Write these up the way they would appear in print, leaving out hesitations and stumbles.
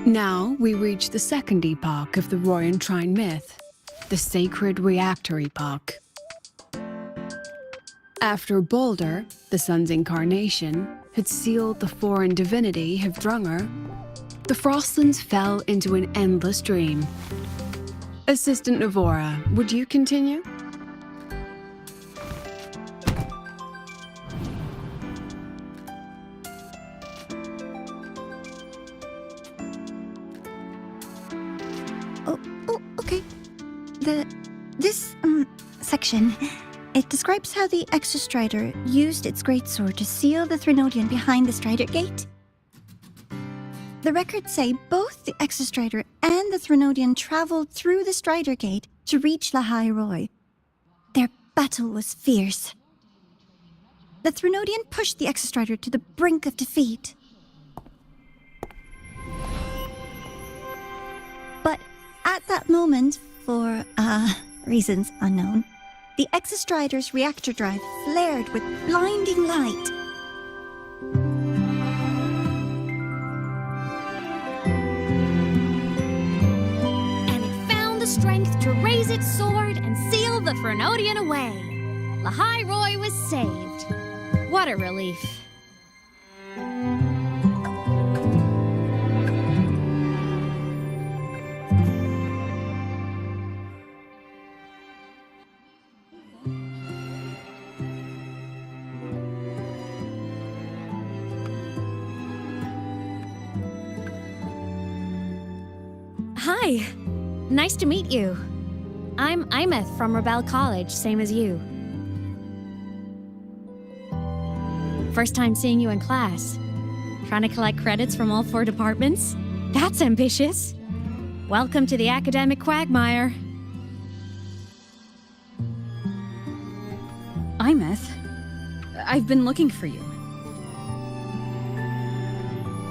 Now we reach the second epoch of the Royan Trine myth, the sacred reactor epoch. After Balder, the sun's incarnation, had sealed the foreign divinity Hivdrungr, the Frostlands fell into an endless dream. Assistant Navora, would you continue? Okay. This section, it describes how the Exostrider used its greatsword to seal the Threnodian behind the Strider Gate. The records say both the Exostrider and the Threnodian traveled through the Strider Gate to reach Lahai Roy. Their battle was fierce. The Threnodian pushed the Exostrider to the brink of defeat. But at that moment, for reasons unknown, the Exostrider's reactor drive flared with blinding light. And it found the strength to raise its sword and seal the Threnodian away. Lahai Roy was saved. What a relief. Hi. Nice to meet you. I'm Aemeth from Rebel College, same as you. First time seeing you in class. Trying to collect credits from all 4 departments? That's ambitious. Welcome to the academic quagmire. Aemeth, I've been looking for you.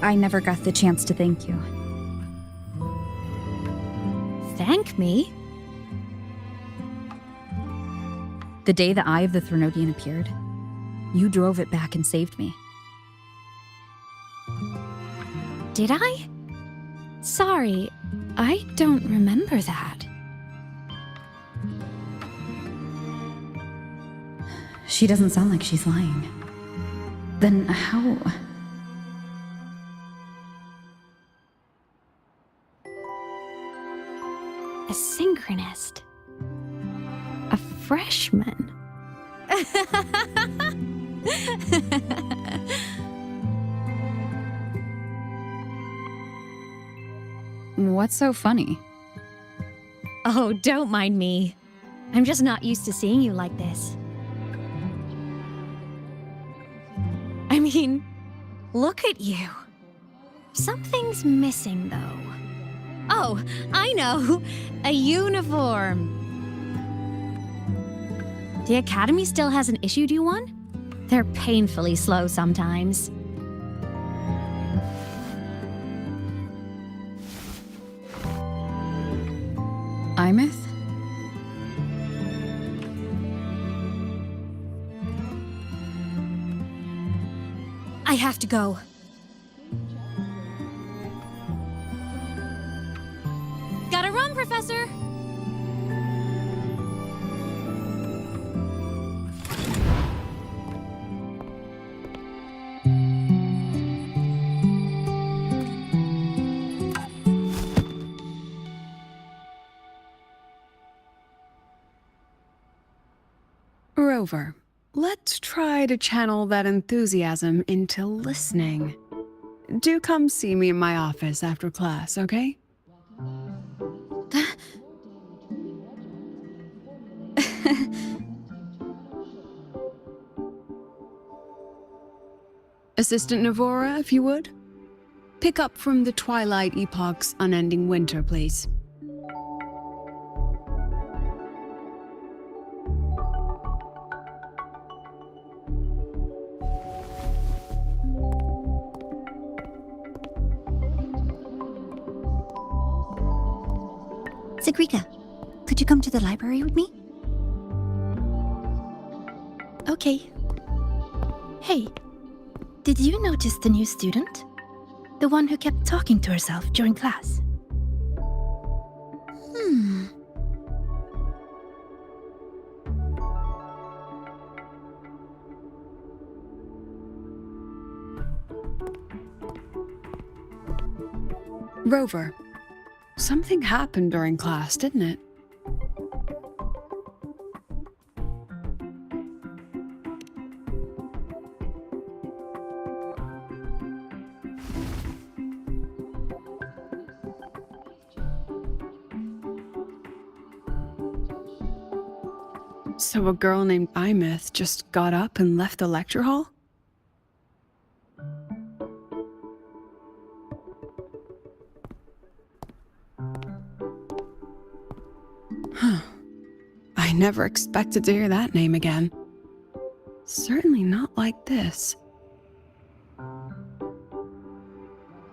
I never got the chance to thank you. Thank me? The day the Eye of the Threnodian appeared, you drove it back and saved me. Did I? Sorry, I don't remember that. She doesn't sound like she's lying. Then how... A synchronist. A freshman. What's so funny? Oh, don't mind me. I'm just not used to seeing you like this. I mean, look at you. Something's missing, though. Oh, I know! A uniform! The Academy still hasn't issued you one? They're painfully slow sometimes. Aemeth? I have to go. Gotta run, Professor! Rover, let's try to channel that enthusiasm into listening. Do come see me in my office after class, okay? Assistant Navora, if you would. Pick up from the Twilight Epoch's unending winter, please. Sigrika, could you come to the library with me? Okay. Hey, did you notice the new student? The one who kept talking to herself during class? Rover, something happened during class, didn't it? So a girl named Aemeth just got up and left the lecture hall? Huh. I never expected to hear that name again. Certainly not like this.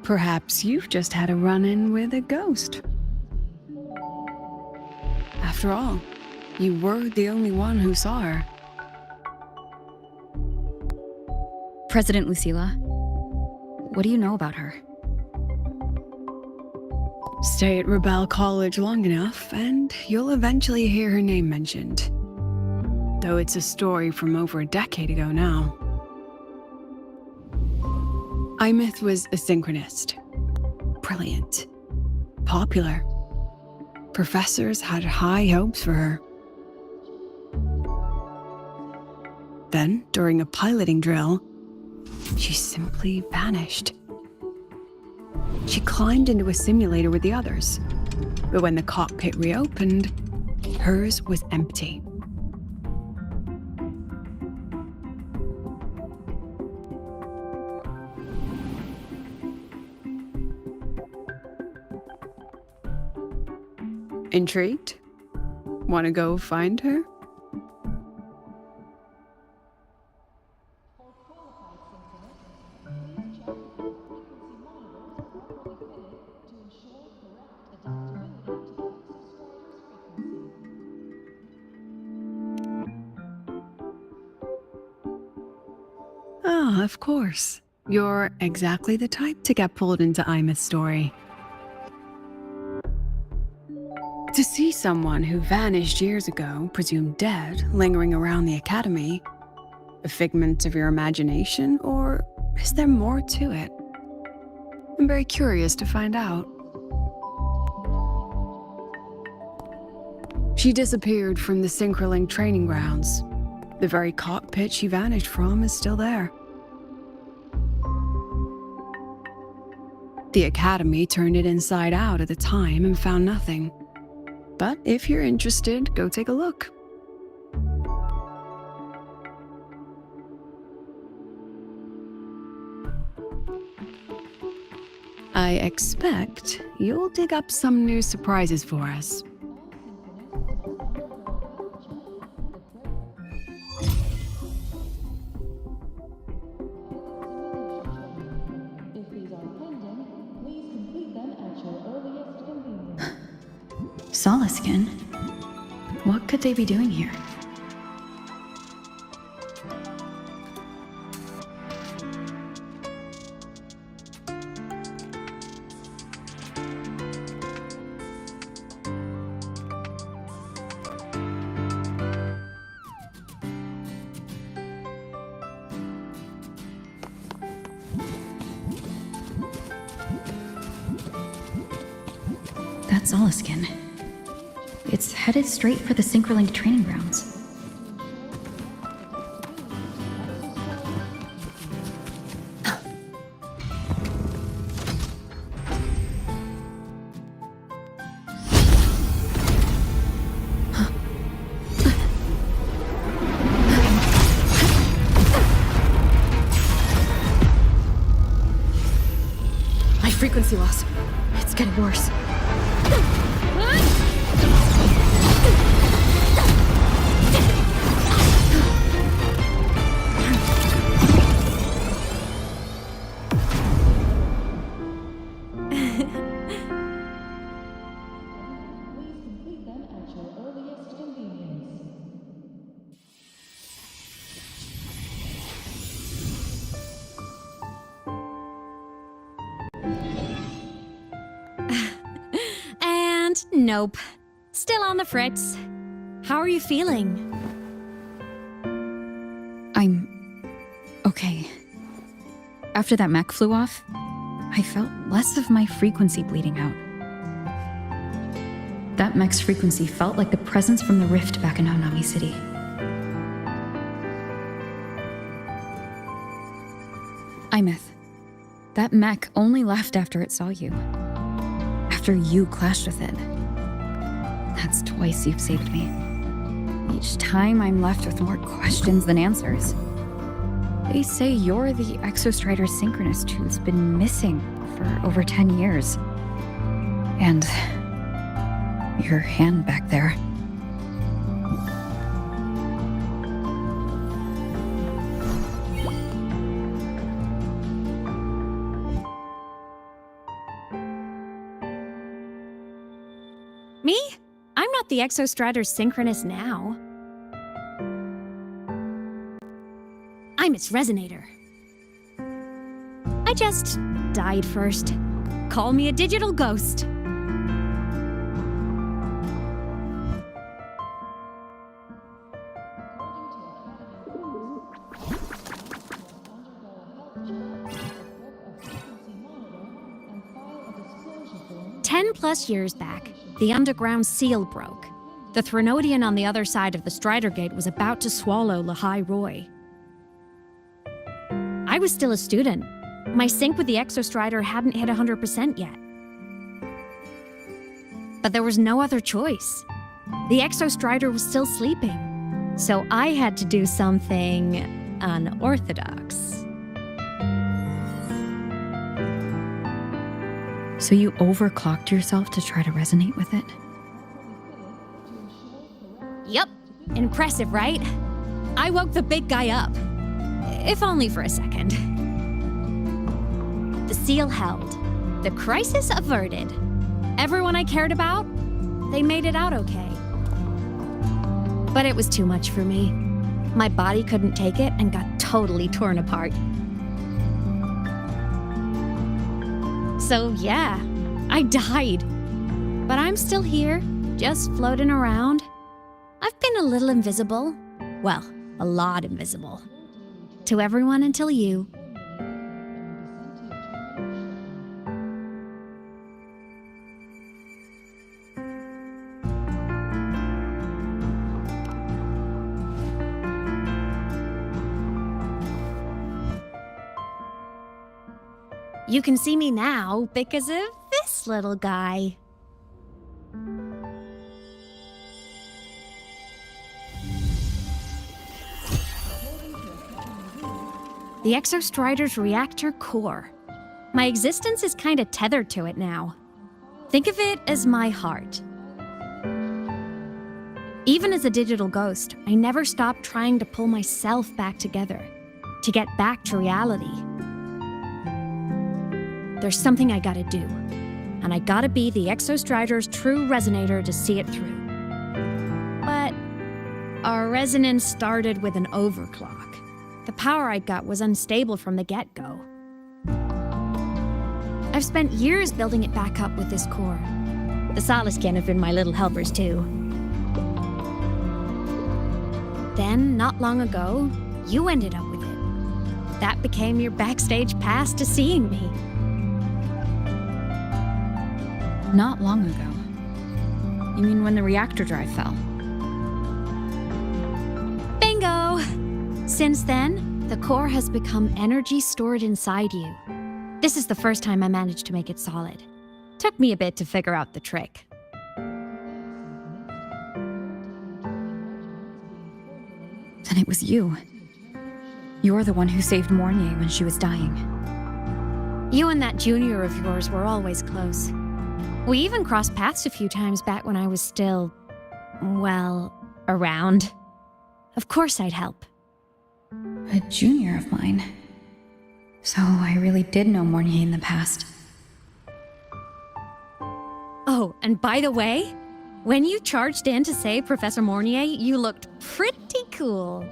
Perhaps you've just had a run-in with a ghost. After all, you were the only one who saw her. President Lucilla, what do you know about her? Stay at Rebel College long enough, and you'll eventually hear her name mentioned. Though it's a story from over a decade ago now. Aemeth was a synchronist. Brilliant. Popular. Professors had high hopes for her. Then, during a piloting drill, she simply vanished. She climbed into a simulator with the others, but when the cockpit reopened, hers was empty. Intrigued? Want to go find her? Ah, of course. You're exactly the type to get pulled into Aemeth's story. To see someone who vanished years ago, presumed dead, lingering around the academy, a figment of your imagination, or is there more to it? I'm very curious to find out. She disappeared from the Synchroling training grounds. The very cockpit she vanished from is still there. The academy turned it inside out at the time and found nothing. But if you're interested, go take a look. I expect you'll dig up some new surprises for us. Solaskin? What could they be doing here? That's Solaskin. It's headed straight for the Synchroling training grounds. My frequency loss. It's getting worse. Nope. Still on the fritz. How are you feeling? I'm okay. After that mech flew off, I felt less of my frequency bleeding out. That mech's frequency felt like the presence from the rift back in Honami City. Aemeth, that mech only left after it saw you. After you clashed with it. That's twice you've saved me. Each time I'm left with more questions than answers. They say you're the Exostrider synchronist who's been missing for over 10 years. And your hand back there. Me? I'm not the Exostrider synchronist now. I'm its resonator. I just died first. Call me a digital ghost. +10 years back, the underground seal broke. The Threnodian on the other side of the Strider Gate was about to swallow Lahai Roy. I was still a student. My sync with the Exostrider hadn't hit 100% yet. But there was no other choice. The Exostrider was still sleeping, so I had to do something unorthodox. So you overclocked yourself to try to resonate with it? Yup. Impressive, right? I woke the big guy up. If only for a second. The seal held. The crisis averted. Everyone I cared about, they made it out okay. But it was too much for me. My body couldn't take it and got totally torn apart. So yeah, I died. But I'm still here, just floating around. I've been a little invisible. Well, a lot invisible. To everyone until you. You can see me now because of this little guy. The Exostrider's reactor core. My existence is kinda tethered to it now. Think of it as my heart. Even as a digital ghost, I never stopped trying to pull myself back together, to get back to reality. There's something I gotta do, and I gotta be the Exostrider's true resonator to see it through. But our resonance started with an overclock. The power I got was unstable from the get-go. I've spent years building it back up with this core. The Soliskin have been my little helpers too. Then, not long ago, you ended up with it. That became your backstage pass to seeing me. Not long ago. You mean when the reactor drive fell? Bingo! Since then, the core has become energy stored inside you. This is the first time I managed to make it solid. Took me a bit to figure out the trick. Then it was you. You're the one who saved Mornier when she was dying. You and that junior of yours were always close. We even crossed paths a few times back when I was still, well, around. Of course I'd help. A junior of mine. So I really did know Mornier in the past. Oh, and by the way, when you charged in to save Professor Mornier, you looked pretty cool.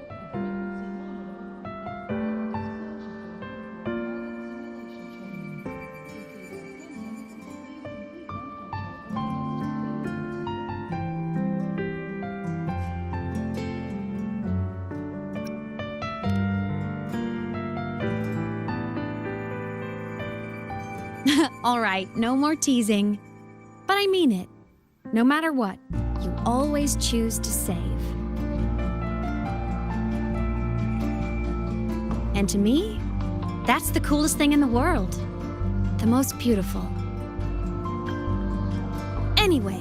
All right, no more teasing. But I mean it. No matter what, you always choose to save. And to me, that's the coolest thing in the world. The most beautiful. Anyway,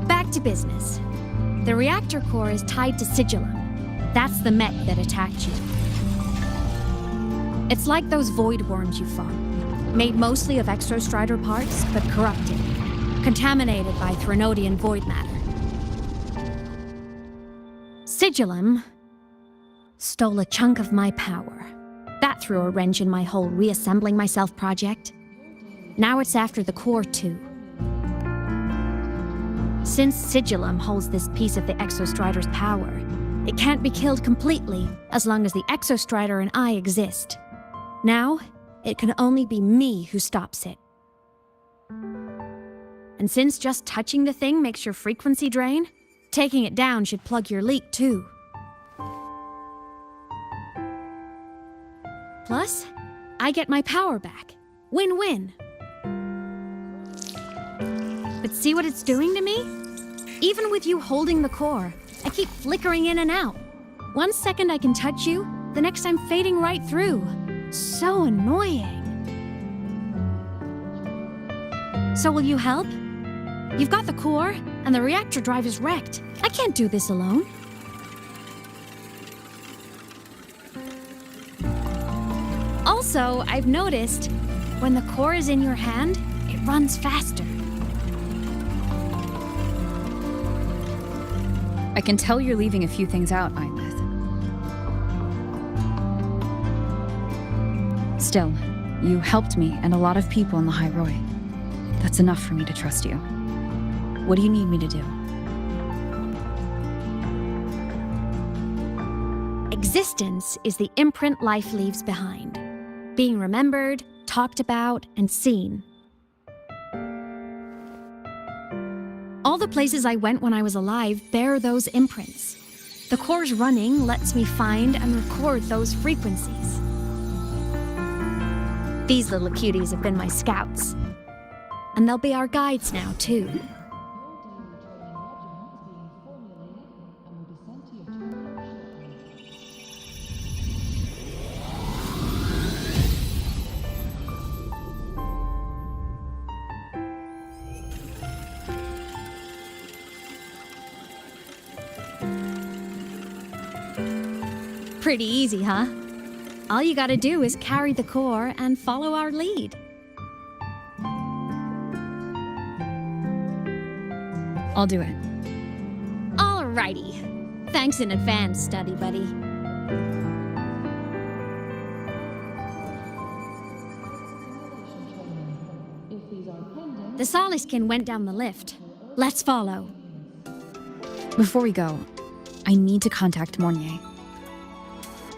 back to business. The reactor core is tied to Sigillum. That's the mech that attacked you. It's like those void worms you fought. Made mostly of Exostrider parts, but corrupted. Contaminated by Threnodian void matter. Sigillum stole a chunk of my power. That threw a wrench in my whole reassembling myself project. Now it's after the core too. Since Sigillum holds this piece of the Exostrider's power, it can't be killed completely as long as the Exostrider and I exist. Now, it can only be me who stops it. And since just touching the thing makes your frequency drain, taking it down should plug your leak too. Plus, I get my power back. Win-win. But see what it's doing to me? Even with you holding the core, I keep flickering in and out. 1 second I can touch you, the next I'm fading right through. So annoying. So will you help? You've got the core, and the reactor drive is wrecked. I can't do this alone. Also, I've noticed, when the core is in your hand, it runs faster. I can tell you're leaving a few things out, Aemeth. Still, you helped me and a lot of people in the High Roy. That's enough for me to trust you. What do you need me to do? Existence is the imprint life leaves behind. Being remembered, talked about, and seen. All the places I went when I was alive bear those imprints. The core's running lets me find and record those frequencies. These little cuties have been my scouts. And they'll be our guides now, too. Pretty easy, huh? All you gotta do is carry the core and follow our lead. I'll do it. Alrighty. Thanks in advance, study buddy. The Soliskin went down the lift. Let's follow. Before we go, I need to contact Mornier.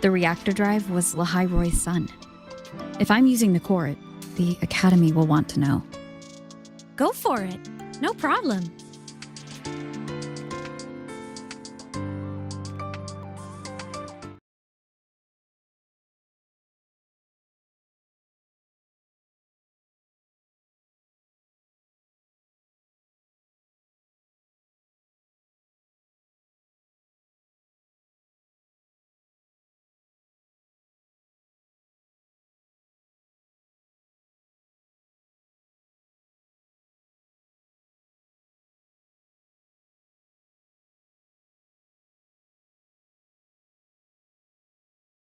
The reactor drive was Lahai Roy's son. If I'm using the core, the Academy will want to know. Go for it. No problem.